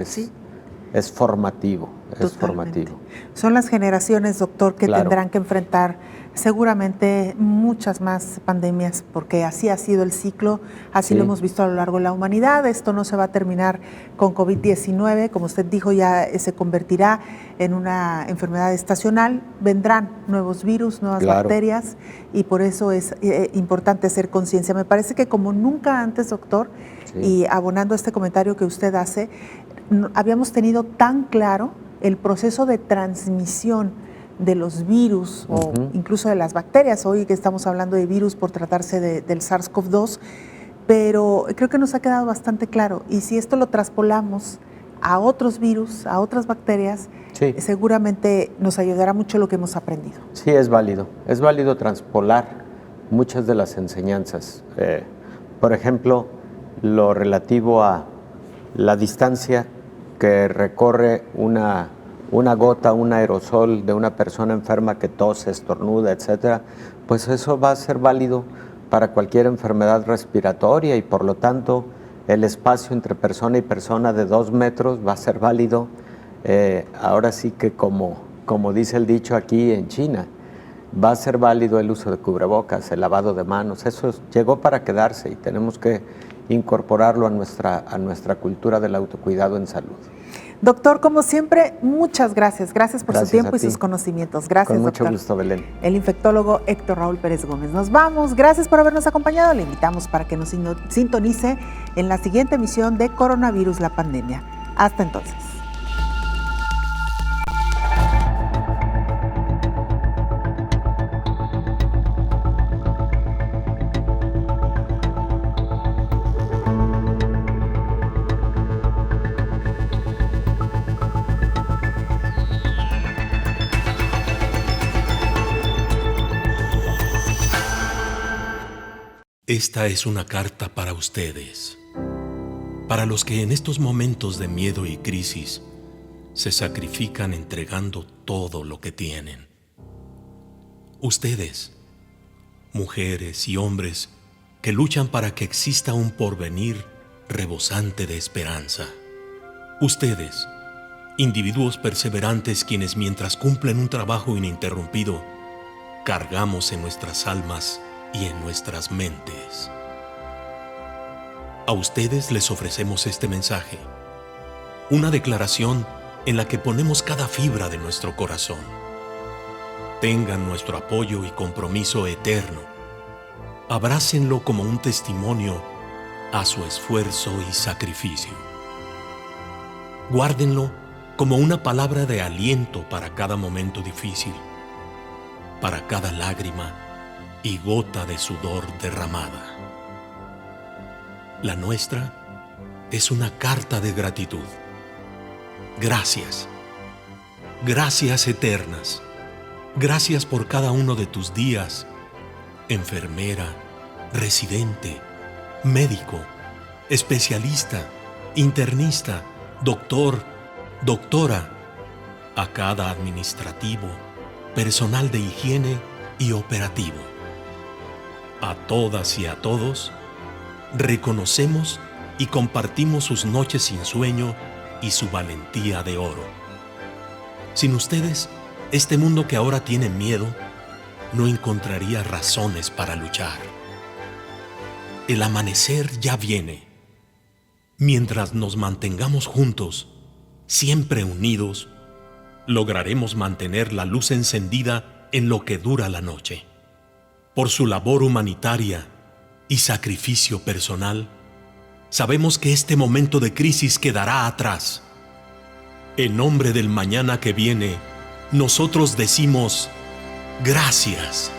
Es formativo, es formativo. Son las generaciones, doctor, que tendrán que enfrentar seguramente muchas más pandemias, porque así ha sido el ciclo, así lo hemos visto a lo largo de la humanidad. Esto no se va a terminar con COVID-19, como usted dijo, ya se convertirá en una enfermedad estacional, vendrán nuevos virus, nuevas bacterias, y por eso es importante hacer conciencia. Me parece que como nunca antes, doctor, y abonando este comentario que usted hace, habíamos tenido tan claro el proceso de transmisión de los virus o incluso de las bacterias. Hoy que estamos hablando de virus por tratarse del SARS-CoV-2, pero creo que nos ha quedado bastante claro. Y si esto lo traspolamos a otros virus, a otras bacterias, seguramente nos ayudará mucho lo que hemos aprendido. Sí, es válido transpolar muchas de las enseñanzas. Por ejemplo, lo relativo a la distancia que recorre una gota, un aerosol de una persona enferma que tose, estornuda, etcétera, pues eso va a ser válido para cualquier enfermedad respiratoria y por lo tanto el espacio entre persona y persona de 2 metros va a ser válido. Ahora sí que como dice el dicho aquí en China, va a ser válido el uso de cubrebocas, el lavado de manos. Eso llegó para quedarse y tenemos que incorporarlo a nuestra cultura del autocuidado en salud. Doctor, como siempre, muchas gracias. Gracias por su tiempo y sus conocimientos. Gracias, con mucho doctor. Gusto, Belén. El infectólogo Héctor Raúl Pérez Gómez. Nos vamos. Gracias por habernos acompañado. Le invitamos para que nos sintonice en la siguiente emisión de Coronavirus, la pandemia. Hasta entonces. Esta es una carta para ustedes, para los que en estos momentos de miedo y crisis se sacrifican entregando todo lo que tienen. Ustedes, mujeres y hombres que luchan para que exista un porvenir rebosante de esperanza. Ustedes, individuos perseverantes quienes mientras cumplen un trabajo ininterrumpido, cargamos en nuestras almas y en nuestras mentes. A ustedes les ofrecemos este mensaje, una declaración en la que ponemos cada fibra de nuestro corazón. Tengan nuestro apoyo y compromiso eterno. Abrácenlo como un testimonio a su esfuerzo y sacrificio. Guárdenlo como una palabra de aliento para cada momento difícil, para cada lágrima y gota de sudor derramada. La nuestra es una carta de gratitud. Gracias. Gracias eternas. Gracias por cada uno de tus días, enfermera, residente, médico, especialista, internista, doctor, doctora, a cada administrativo, personal de higiene y operativo. A todas y a todos, reconocemos y compartimos sus noches sin sueño y su valentía de oro. Sin ustedes, este mundo que ahora tiene miedo no encontraría razones para luchar. El amanecer ya viene. Mientras nos mantengamos juntos, siempre unidos, lograremos mantener la luz encendida en lo que dura la noche. Por su labor humanitaria y sacrificio personal, sabemos que este momento de crisis quedará atrás. En nombre del mañana que viene, nosotros decimos gracias.